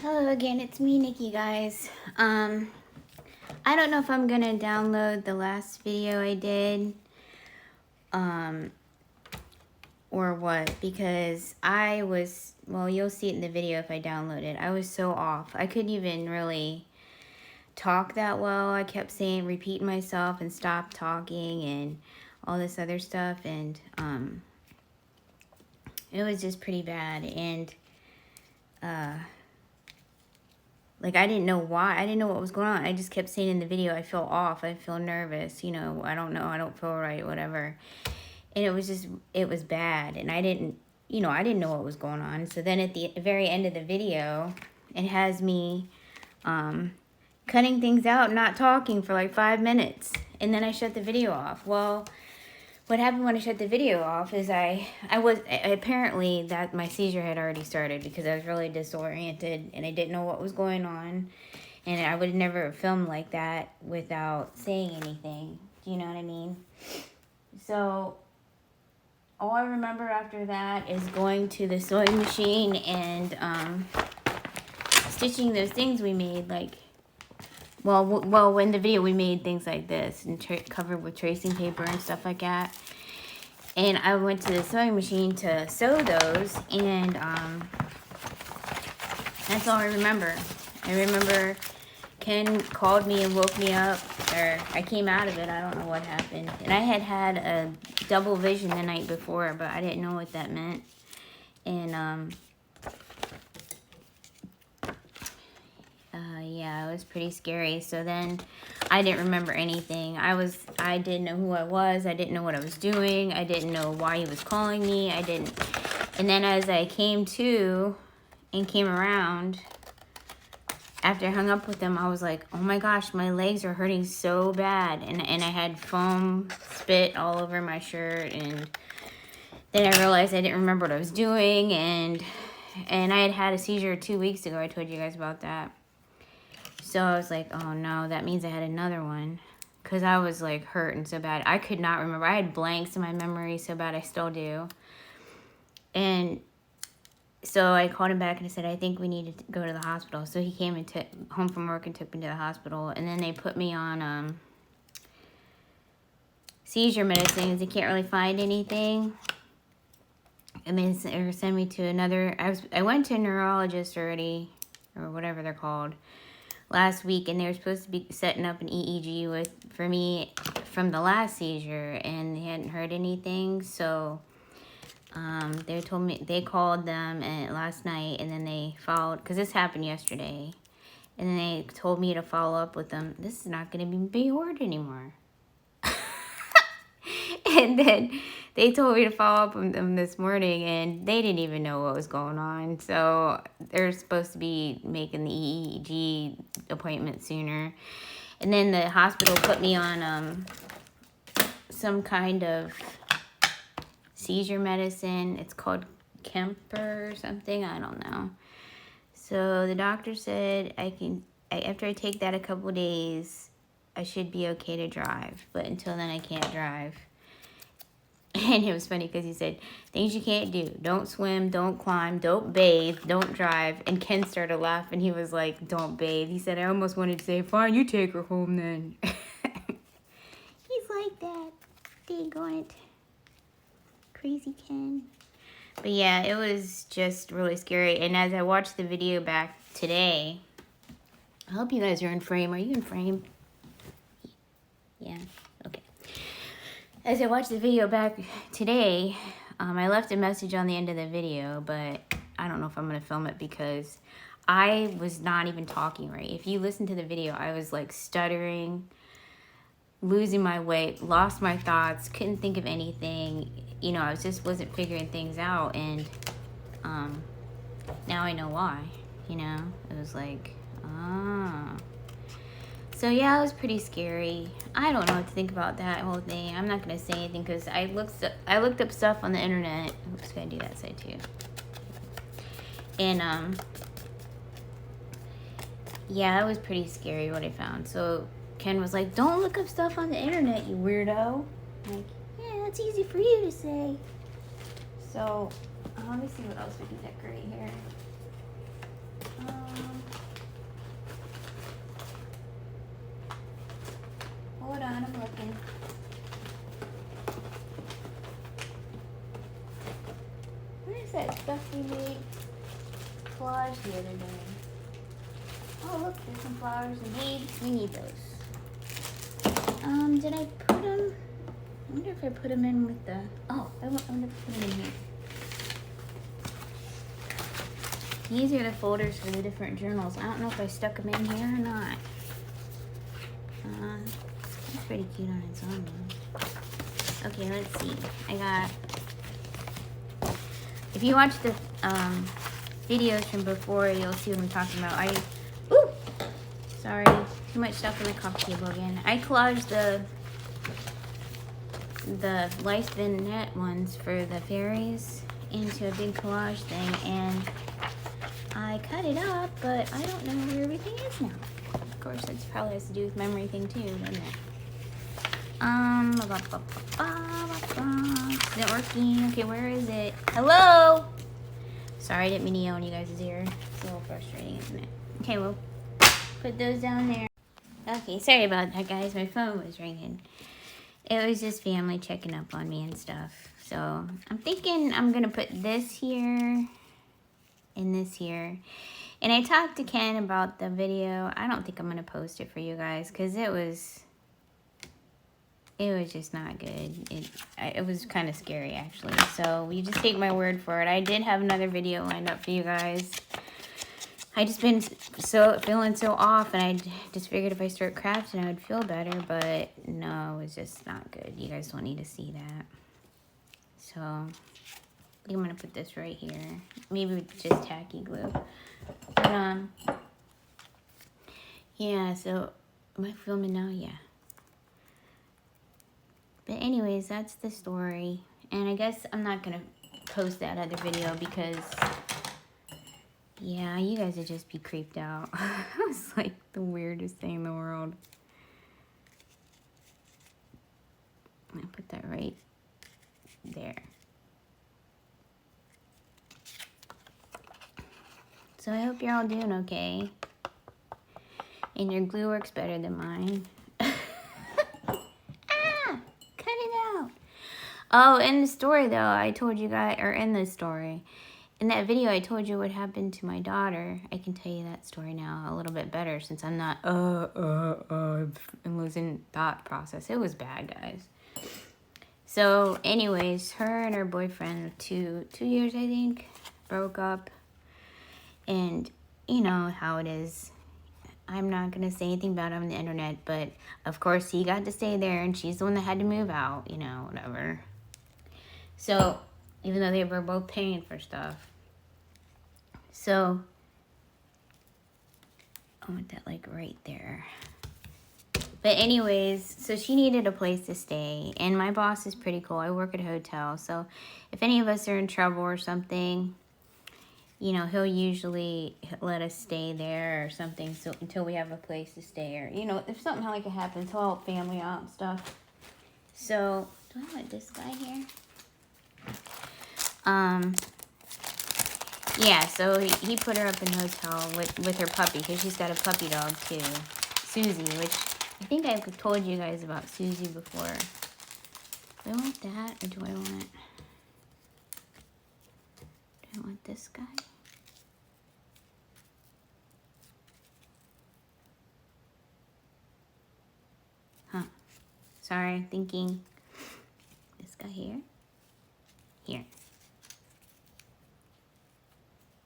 Hello again, it's me, Nikki, guys. I don't know if I'm gonna download the last video I did, or what, because well, you'll see it in the video if I download it. I was so off. I couldn't even really talk that well. I kept repeating myself and stop talking and all this other stuff, and, it was just pretty bad, and, like, I didn't know why. I didn't know what was going on. I just kept saying in the video, I feel off. I feel nervous. You know, I don't know. I don't feel right, whatever. And it was bad. And I didn't know what was going on. So then at the very end of the video, it has me cutting things out, not talking for like 5 minutes. And then I shut the video off. Well, what happened when I shut the video off is apparently that my seizure had already started because I was really disoriented and I didn't know what was going on. And I would never have filmed like that without saying anything. Do you know what I mean? So all I remember after that is going to the sewing machine and stitching those things we made, like, well, in the video we made things like this and covered with tracing paper and stuff like that. And I went to the sewing machine to sew those, and that's all I remember. I remember Ken called me and woke me up, or I came out of it. I don't know what happened. And I had a double vision the night before, but I didn't know what that meant. And yeah, it was pretty scary. So then I didn't remember anything. I didn't know who I was. I didn't know what I was doing. I didn't know why he was calling me. And then as I came to and came around, after I hung up with him, I was like, oh my gosh, my legs are hurting so bad. And I had foam spit all over my shirt. And then I realized I didn't remember what I was doing. And I had a seizure 2 weeks ago. I told you guys about that. So I was like, oh no, that means I had another one. Because I was like hurting so bad. I could not remember. I had blanks in my memory so bad. I still do. And so I called him back and I said, I think we need to go to the hospital. So he came and took home from work and took me to the hospital. And then they put me on seizure medicines. They can't really find anything. And then they send me to another. I went to a neurologist already, or whatever they're called, last week, and they were supposed to be setting up an EEG for me from the last seizure, and they hadn't heard anything. So they told me, they called them last night, and then they followed, because this happened yesterday, and then they told me to follow up with them. This is not going to be Bjord anymore. And then they told me to follow up with them this morning, and they didn't even know what was going on. So they're supposed to be making the EEG appointment sooner. And then the hospital put me on some kind of seizure medicine. It's called Kemper or something. I don't know. So the doctor said after I take that a couple days, I should be okay to drive. But until then, I can't drive. And it was funny because he said, things you can't do. Don't swim, don't climb, don't bathe, don't drive. And Ken started laughing. He was like, don't bathe. He said, I almost wanted to say, fine, you take her home then. He's like that. Daggone it. Crazy Ken. But yeah, it was just really scary. And as I watched the video back today, I hope you guys are in frame. Are you in frame? Yeah. Okay. As I watched the video back today, I left a message on the end of the video, but I don't know if I'm going to film it because I was not even talking right. If you listen to the video, I was like stuttering, losing my way, lost my thoughts, couldn't think of anything. You know, I just wasn't figuring things out, and now I know why, you know. It was like, So yeah, it was pretty scary. I don't know what to think about that whole thing. I'm not gonna say anything because I looked up stuff on the internet. Oops, gotta do that side too. And yeah, it was pretty scary what I found. So Ken was like, "Don't look up stuff on the internet, you weirdo." I'm like, yeah, that's easy for you to say. So let me see what else we can decorate here. stuff we made collage the other day. Oh look, there's some flowers and beads. We need those. Did I put them? I wonder if I put them in with the. Oh, I wonder if I put them in here. These are the folders for the different journals. I don't know if I stuck them in here or not. It's pretty cute on its own though. Okay, let's see. I got. If you watch the videos from before, you'll see what I'm talking about. Ooh! Sorry, too much stuff on the coffee table again. I collaged the lice vignette ones for the fairies into a big collage thing, and I cut it up, but I don't know where everything is now. Of course, that probably has to do with memory thing too, doesn't it? Is it working? Okay, where is it? Hello? Sorry, I didn't mean to yell in you guys' ear. It's a little frustrating, isn't it? Okay, well, put those down there. Okay, sorry about that, guys. My phone was ringing. It was just family checking up on me and stuff. So, I'm thinking I'm going to put this here and this here. And I talked to Ken about the video. I don't think I'm going to post it for you guys because it was just not good. It was kind of scary, actually. So, you just take my word for it. I did have another video lined up for you guys. I just been feeling so off, and I just figured if I start crafting, I would feel better. But no, it was just not good. You guys don't need to see that. So, I think I'm going to put this right here. Maybe with just tacky glue. But, yeah, so, am I filming now? Yeah. But anyways, that's the story. And I guess I'm not going to post that other video because, yeah, you guys would just be creeped out. It was like the weirdest thing in the world. I'm going to put that right there. So I hope you're all doing okay. And your glue works better than mine. Oh, in the story, though, I told you guys, or in the story, in that video, I told you what happened to my daughter. I can tell you that story now a little bit better since I'm not, I'm losing thought process. It was bad, guys. So, anyways, her and her boyfriend of 2 years, I think, broke up. And, you know how it is. I'm not going to say anything about it on the internet, but, of course, he got to stay there, and she's the one that had to move out, you know, whatever. So, even though they were both paying for stuff. So, I want that, like, right there. But anyways, so she needed a place to stay. And my boss is pretty cool. I work at a hotel. So, if any of us are in trouble or something, you know, he'll usually let us stay there or something so until we have a place to stay. Or, you know, if something like it happens, he'll help family out and stuff. So, do I want this guy here? Yeah, so he put her up in a hotel with her puppy because she's got a puppy dog too, Susie, which I think I've told you guys about Susie before. Do I want that or do I want this guy? Huh. Sorry, I'm thinking this guy here. Here.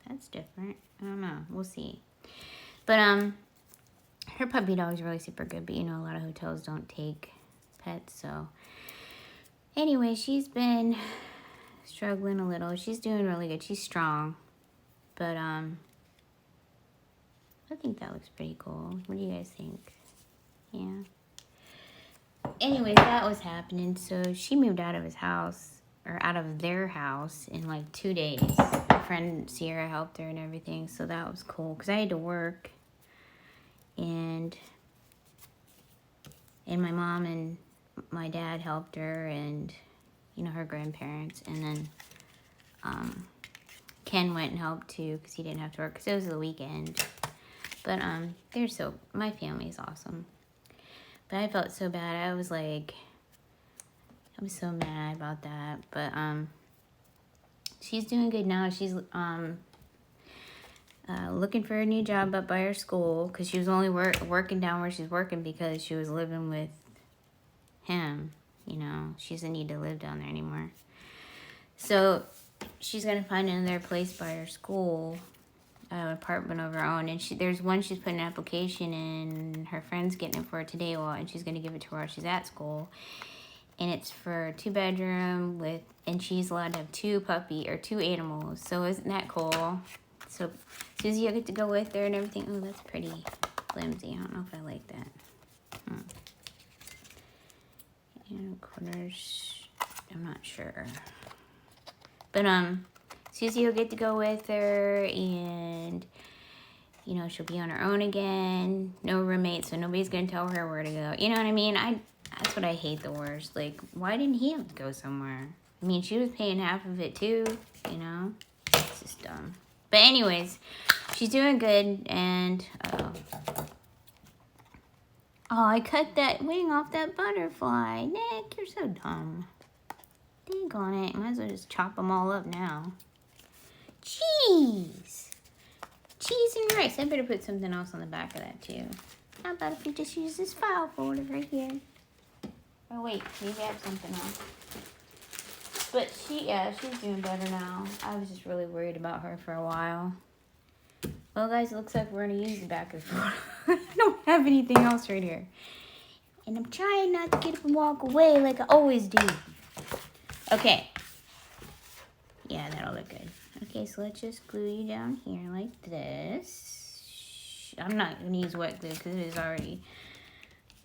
That's different. I don't know. We'll see. But, her puppy dog's really super good, but you know, a lot of hotels don't take pets, so. Anyway, she's been struggling a little. She's doing really good. She's strong. But, I think that looks pretty cool. What do you guys think? Yeah. Anyways, that was happening. So, she moved out of his house. Or out of their house in like 2 days. My friend Sierra helped her and everything, so that was cool. Because I had to work. And my mom and my dad helped her and, you know, her grandparents. And then Ken went and helped too because he didn't have to work because it was the weekend. But my family's awesome. But I felt so bad. I was like... I was so mad about that, but she's doing good now. She's looking for a new job up by her school because she was only working down where she's working because she was living with him. You know, she doesn't need to live down there anymore. So she's gonna find another place by her school, an apartment of her own. And there's one she's putting an application in. Her friend's getting it for her today, and she's gonna give it to her while she's at school. And it's for 2-bedroom and she's allowed to have 2 animals. So isn't that cool? So Susie, you'll get to go with her and everything. Oh, that's pretty flimsy. I don't know if I like that. And corners, I'm not sure. But Susie will get to go with her, and you know, she'll be on her own again. No roommate, so nobody's gonna tell her where to go. You know what I mean? That's what I hate the worst. Like, why didn't he have to go somewhere? I mean, she was paying half of it too, you know? It's just dumb. But anyways, she's doing good, and oh, I cut that wing off that butterfly. Nick, you're so dumb. Dang on it. Might as well just chop them all up now. Cheese! Cheese and rice. I better put something else on the back of that too. How about if we just use this file folder right here? Oh wait, maybe I have something else. But she's doing better now. I was just really worried about her for a while. Well, guys, it looks like we're going to use the back of the photo. I don't have anything else right here. And I'm trying not to get up and walk away like I always do. Okay. Yeah, that'll look good. Okay, so let's just glue you down here like this. I'm not going to use wet glue because it is already...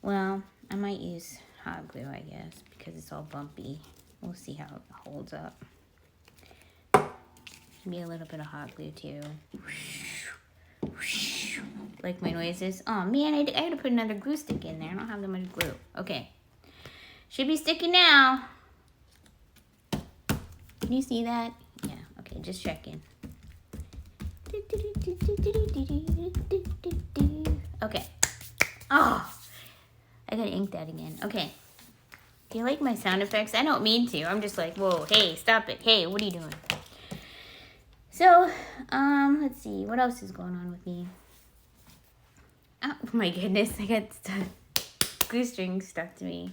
Well, I might use hot glue, I guess, because it's all bumpy. We'll see how it holds up. Maybe a little bit of hot glue too. Like my noises. Oh man, I had to put another glue stick in there. I don't have that much glue. Okay. Should be sticking now. Can you see that? Yeah, okay, just checking. Okay. Oh, I gotta ink that again. Okay. Do you like my sound effects? I don't mean to. I'm just like, whoa, hey, stop it. Hey, what are you doing? So, let's see. What else is going on with me? Oh, my goodness. I got glue string stuck to me.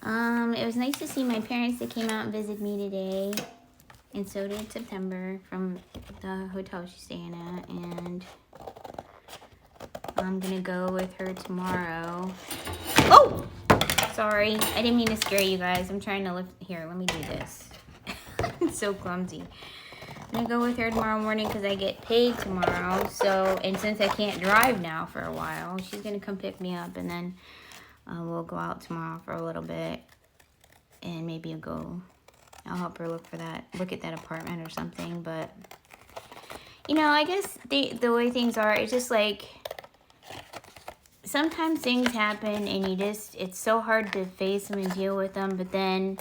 It was nice to see my parents. They came out and visited me today. And so did September from the hotel she's staying at. And I'm going to go with her tomorrow. Oh! Sorry, I didn't mean to scare you guys. I'm trying to lift. Here, let me do this. I'm so clumsy. I'm gonna go with her tomorrow morning because I get paid tomorrow. So, and since I can't drive now for a while, she's gonna come pick me up, and then we'll go out tomorrow for a little bit, and maybe I'll help her look at that apartment or something. But you know, I guess the way things are, it's just like. Sometimes things happen and it's so hard to face them and deal with them, but then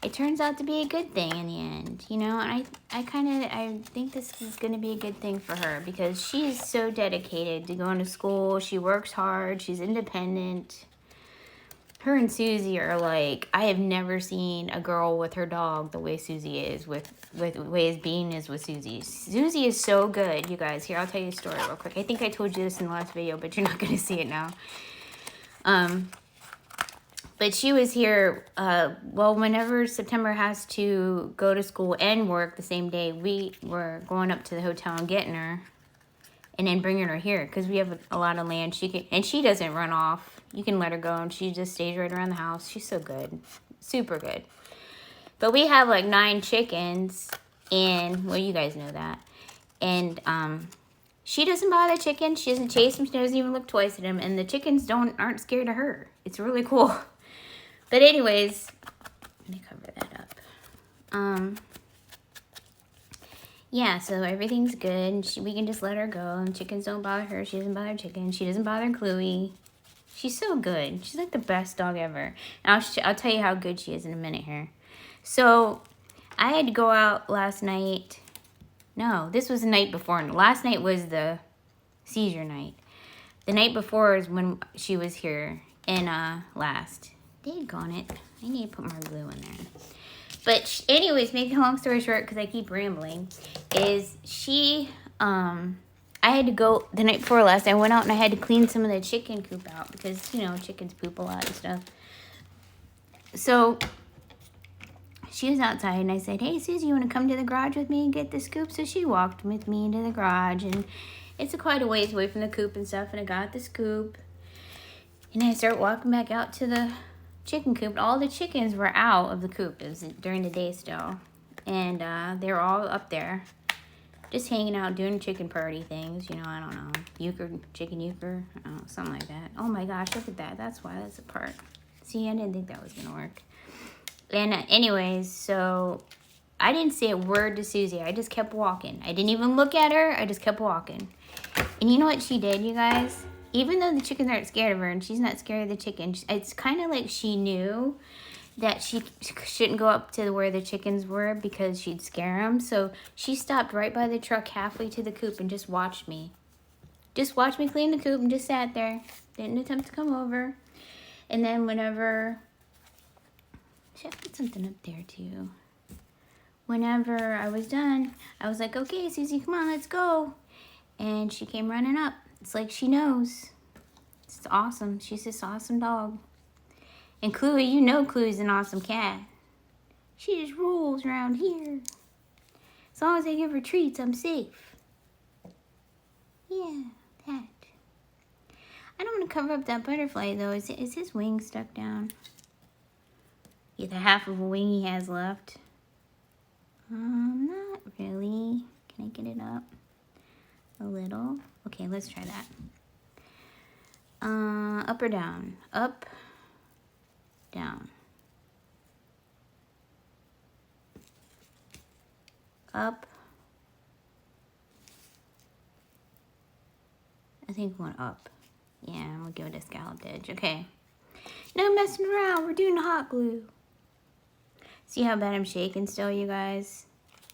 it turns out to be a good thing in the end, you know? And I think this is going to be a good thing for her because she's so dedicated to going to school. She works hard. She's independent. Her and Susie are like, I have never seen a girl with her dog the way Susie is, with the way Bean is with Susie. Susie is so good, you guys. Here, I'll tell you a story real quick. I think I told you this in the last video, but you're not going to see it now. But she was here, well, whenever September has to go to school and work the same day, we were going up to the hotel and getting her. And then bringing her here because we have a lot of land. She doesn't run off. You can let her go and she just stays right around the house. She's so good. Super good. But we have like 9 chickens and, well, you guys know that. And she doesn't bother chickens. She doesn't chase them. She doesn't even look twice at them. And the chickens aren't scared of her. It's really cool. But anyways, let me cover that up. Yeah, so everything's good. We can just let her go. And chickens don't bother her. She doesn't bother chickens. She doesn't bother Chloe. She's so good. She's like the best dog ever. And I'll tell you how good she is in a minute here. So, I had to go out last night. No, this was the night before. Last night was the seizure night. The night before is when she was here. And last. Daggone it. I need to put more glue in there. But anyways, making a long story short, because I keep rambling, is I had to go the night before last. I went out and I had to clean some of the chicken coop out because, you know, chickens poop a lot and stuff. So she was outside and I said, hey, Susie, you want to come to the garage with me and get the scoop? So she walked with me into the garage, and it's quite a ways away from the coop and stuff. And I got the scoop and I started walking back out to the chicken coop. All the chickens were out of the coop. It was during the day still. And they were all up there just hanging out, doing chicken party things. You know, I don't know. Chicken euchre, something like that. Oh my gosh, look at that. That's why that's a part. See, I didn't think that was going to work. And anyways, so I didn't say a word to Susie. I just kept walking. I didn't even look at her. I just kept walking. And you know what she did, you guys? Even though the chickens aren't scared of her and she's not scared of the chickens, it's kind of like she knew that she shouldn't go up to where the chickens were because she'd scare them. So she stopped right by the truck halfway to the coop and just watched me. Just watched me clean the coop and just sat there. Didn't attempt to come over. And then whenever... Should I put something up there too? Whenever I was done, I was like, okay, Susie, come on, let's go. And she came running up. It's like she knows. It's awesome. She's this awesome dog. And Chloe, you know Chloe's an awesome cat. She just rules around here. As long as I give her treats, I'm safe. Yeah, that. I don't want to cover up that butterfly, though. Is his wing stuck down? Yeah, the half of a wing he has left. Not really. Can I get it up? A little. Okay, let's try that. Up or down? Up. Down. Up. I think going up. Yeah, I'm gonna give it a scalloped edge. Okay. No messing around. We're doing hot glue. See how bad I'm shaking still, you guys?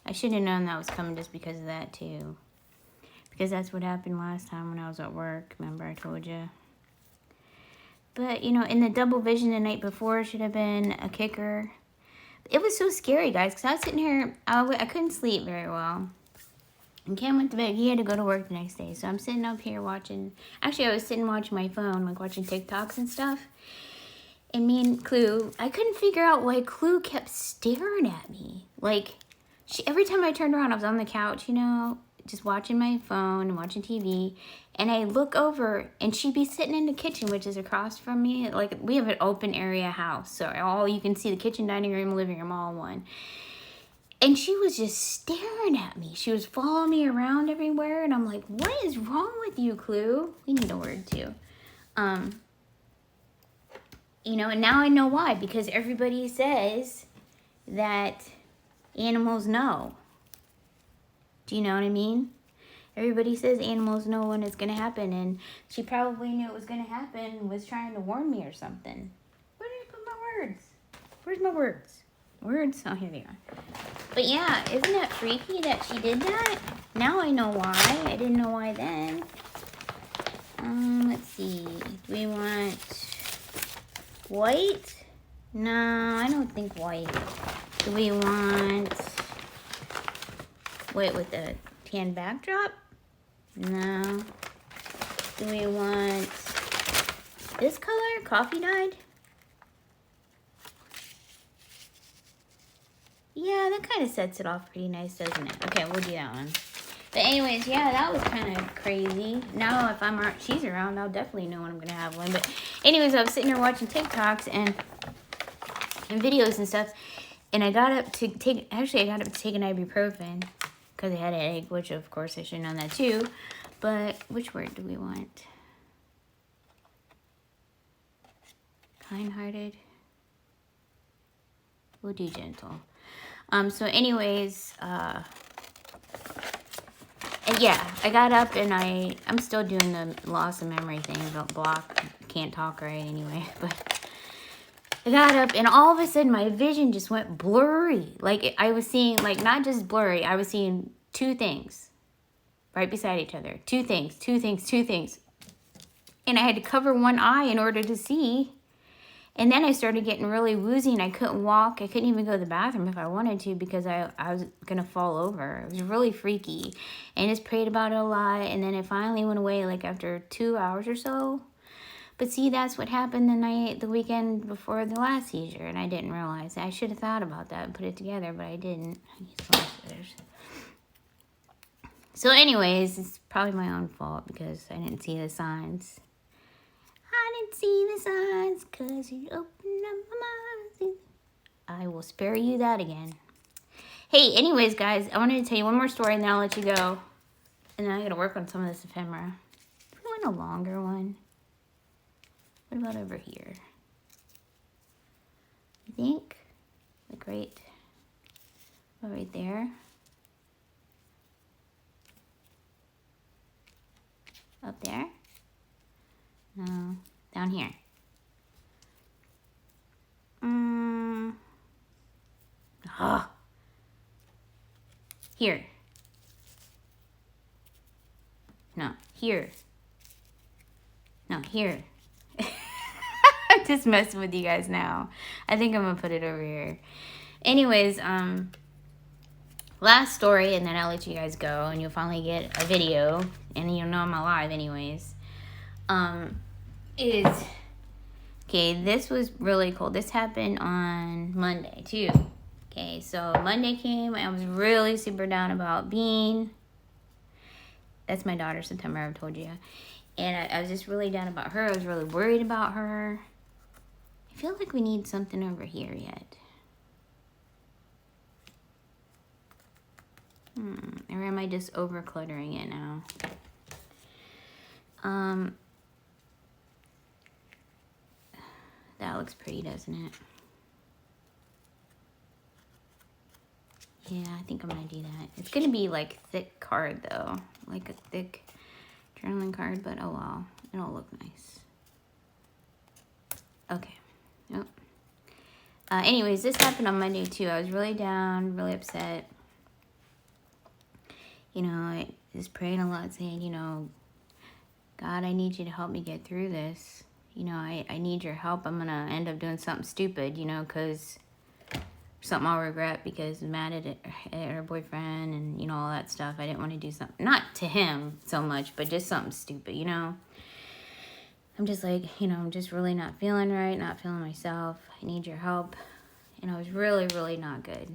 I should have known that was coming just because of that, too. Because that's what happened last time when I was at work. Remember I told you? But, you know, in the double vision the night before should have been a kicker. It was so scary, guys, because I was sitting here. I couldn't sleep very well. And Cam went to bed. He had to go to work the next day. So I'm sitting up here watching. Actually, I was sitting watching my phone, like watching TikToks and stuff. And me and Clue, I couldn't figure out why Clue kept staring at me. Like, every time I turned around, I was on the couch, you know, just watching my phone and watching TV. And I look over, and she'd be sitting in the kitchen, which is across from me. Like, we have an open area house. So all you can see, the kitchen, dining room, living room, all in one. And she was just staring at me. She was following me around everywhere. And I'm like, what is wrong with you, Clue? We need a word, too. You know, and now I know why. Because everybody says that animals know. Do you know what I mean? Everybody says animals know when it's going to happen. And she probably knew it was going to happen and was trying to warn me or something. Where did I put my words? Where's my words? Words? Oh, here they are. But yeah, isn't that freaky that she did that? Now I know why. I didn't know why then. Let's see. Do we want white? No, I don't think white. Do we want white with a tan backdrop? No. Do we want this color? Coffee dyed? Yeah, that kind of sets it off pretty nice, doesn't it? Okay, we'll do that one. But anyways, yeah, that was kind of crazy. Now, if she's around, I'll definitely know when I'm going to have one. But anyways, I was sitting here watching TikToks and videos and stuff. And I got up to take an ibuprofen because I had a headache, which, of course, I should have known that, too. But which word do we want? Kind-hearted. We'll do gentle. So anyways, and yeah, I got up and I'm still doing the loss of memory thing about block, can't talk right anyway, but I got up and all of a sudden my vision just went blurry. Like I was seeing, like not just blurry, I was seeing two things right beside each other. Two things. And I had to cover one eye in order to see. And then I started getting really woozy and I couldn't walk. I couldn't even go to the bathroom if I wanted to because I was going to fall over. It was really freaky. And just prayed about it a lot. And then it finally went away like after 2 hours or so. But see, that's what happened the weekend before the last seizure. And I didn't realize that. I should have thought about that and put it together, but I didn't. So anyways, it's probably my own fault because I didn't see the signs. I didn't see the signs because you opened up my mind. I will spare you that again. Hey, anyways, guys, I wanted to tell you one more story and then I'll let you go. And then I got to work on some of this ephemera. We want a longer one. What about over here? I think, like right there. Up there? No, down here. Here. No, here. No, here. I'm just messing with you guys now. I think I'm gonna put it over here. Anyways, last story, and then I'll let you guys go, and you'll finally get a video, and you'll know I'm alive anyways. Okay, this was really cool. This happened on Monday, too. Okay, so Monday came, I was really super down about Bean. That's my daughter, September, I've told you. And I was just really down about her. I was really worried about her. I feel like we need something over here yet. Or am I just over cluttering it now? That looks pretty, doesn't it? Yeah, I think I'm gonna do that. It's gonna be like thick card though, like a thick journaling card, but oh well, it'll look nice. Okay. Nope. Anyways, this happened on Monday too. I was really down, really upset. You know, I was praying a lot, saying, you know, God, I need you to help me get through this. You know, I need your help. I'm gonna end up doing something stupid, you know, because something I'll regret because I'm mad at her boyfriend and, you know, all that stuff. I didn't want to do something, not to him so much, but just something stupid, you know. I'm just like, you know, I'm just really not feeling right, not feeling myself. I need your help. And I was really, really not good.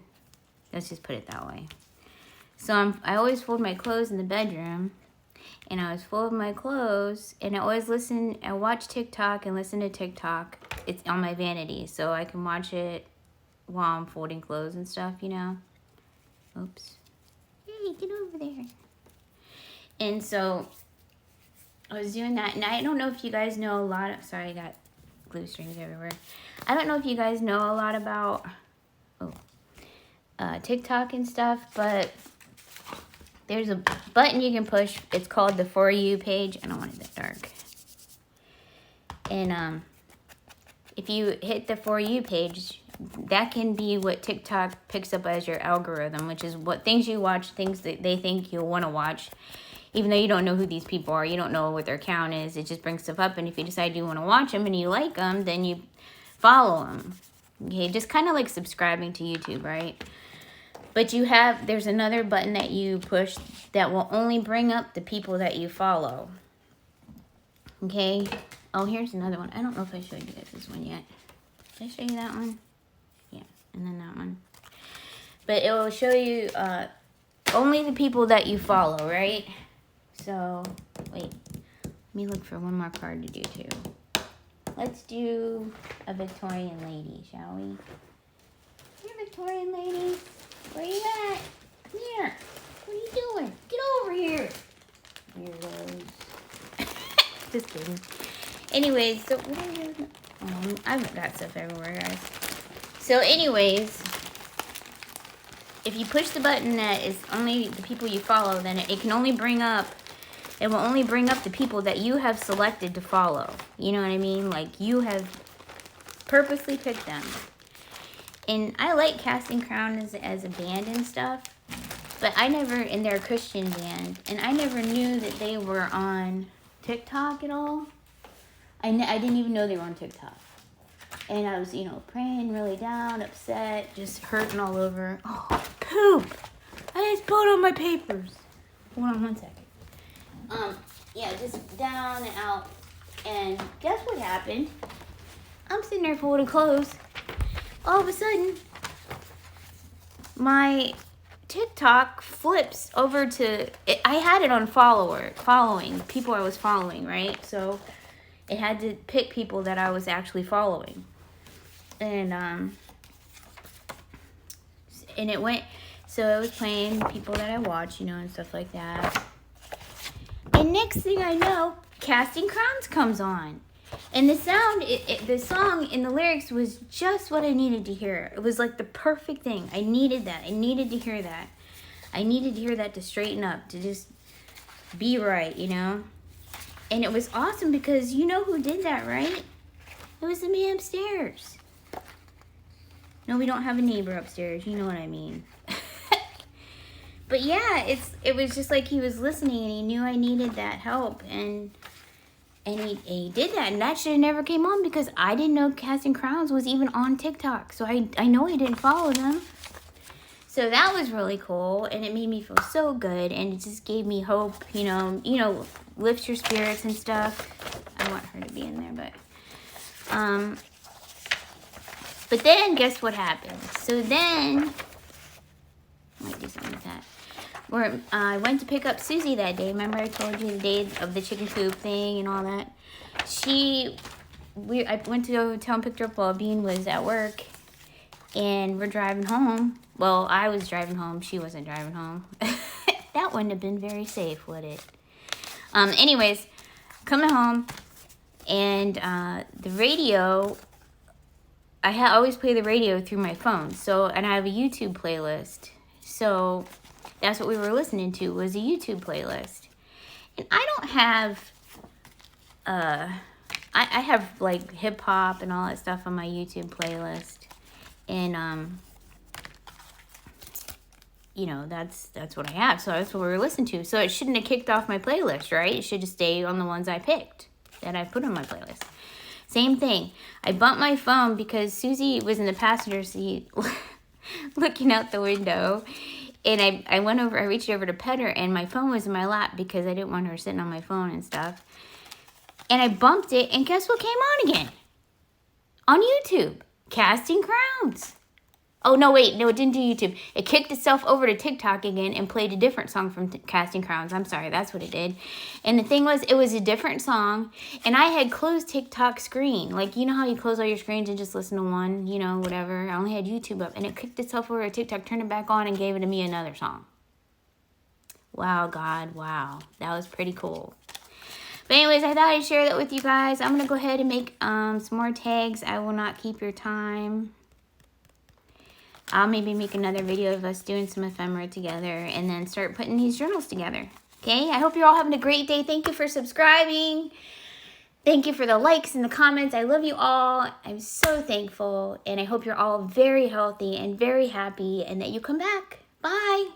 Let's just put it that way. So I always fold my clothes in the bedroom. And I was folding my clothes. And I always I watch TikTok and listen to TikTok. It's on my vanity. So I can watch it while I'm folding clothes and stuff, you know. Oops. Hey, get over there. And so I was doing that. And I don't know if you guys know a lot of... Sorry, I got glue strings everywhere. I don't know if you guys know a lot about TikTok and stuff, but there's a button you can push. It's called the For You page. I don't want it that dark. And if you hit the For You page, that can be what TikTok picks up as your algorithm, which is what things you watch, things that they think you'll want to watch. Even though you don't know who these people are, you don't know what their account is, it just brings stuff up. And if you decide you want to watch them and you like them, then you follow them. Okay, just kind of like subscribing to YouTube, right? But there's another button that you push that will only bring up the people that you follow. Okay? Oh, here's another one. I don't know if I showed you guys this one yet. Did I show you that one? Yeah, and then that one. But it will show you only the people that you follow, right? So, wait. Let me look for one more card to do, too. Let's do a Victorian lady, shall we? Here, Victorian lady. Where you at? Come here. What are you doing? Get over here. Weirdos. Just kidding. Anyways, so what are you doing? I've got stuff everywhere, guys. So anyways, if you push the button that is only the people you follow, then it can only bring up, it will only bring up the people that you have selected to follow. You know what I mean? Like you have purposely picked them. And I like Casting Crown as a band and stuff, but and they're a Christian band, and I never knew that they were on TikTok at all. I didn't even know they were on TikTok. And I was, you know, praying really down, upset, just hurting all over. Oh, poop. I just pulled on my papers. Hold on one second. Yeah, just down and out. And guess what happened? I'm sitting there folding clothes. All of a sudden, my TikTok flips over to, I had it on following, people I was following, right? So it had to pick people that I was actually following. And it went, so it was playing people that I watch, you know, and stuff like that. And next thing I know, Casting Crowns comes on. And the sound, the song and the lyrics was just what I needed to hear. It was like the perfect thing. I needed that. I needed to hear that. I needed to hear that to straighten up, to just be right, you know? And it was awesome because you know who did that, right? It was the man upstairs. No, we don't have a neighbor upstairs. You know what I mean. But yeah, it was just like he was listening and he knew I needed that help. And he did that. And that should have never came on because I didn't know Casting Crowns was even on TikTok. So I know he didn't follow them. So that was really cool. And it made me feel so good. And it just gave me hope, you know, lifts your spirits and stuff. I want her to be in there, but then guess what happened? So then, I might do something with that. I went to pick up Susie that day. Remember I told you the day of the chicken coop thing and all that? I went to the hotel and picked her up while Bean was at work. And we're driving home. Well, I was driving home. She wasn't driving home. That wouldn't have been very safe, would it? Anyways, coming home. And the radio, I always play the radio through my phone. And I have a YouTube playlist. So that's what we were listening to, was a YouTube playlist. And I don't have, I have like hip hop and all that stuff on my YouTube playlist. And, you know, that's what I have. So that's what we were listening to. So it shouldn't have kicked off my playlist, right? It should have stayed on the ones I picked, that I put on my playlist. Same thing. I bumped my phone because Susie was in the passenger seat looking out the window. And I reached over to pet her, and my phone was in my lap because I didn't want her sitting on my phone and stuff. And I bumped it, and guess what came on again? On YouTube. Casting Crowns. Oh, no, wait. No, it didn't do YouTube. It kicked itself over to TikTok again and played a different song from Casting Crowns. I'm sorry. That's what it did. And the thing was, it was a different song. And I had closed TikTok screen. Like, you know how you close all your screens and just listen to one, you know, whatever. I only had YouTube up. And it kicked itself over to TikTok, turned it back on, and gave it to me another song. Wow, God. Wow. That was pretty cool. But anyways, I thought I'd share that with you guys. I'm going to go ahead and make some more tags. I will not keep your time. I'll maybe make another video of us doing some ephemera together and then start putting these journals together. Okay? I hope you're all having a great day. Thank you for subscribing. Thank you for the likes and the comments. I love you all. I'm so thankful. And I hope you're all very healthy and very happy and that you come back. Bye.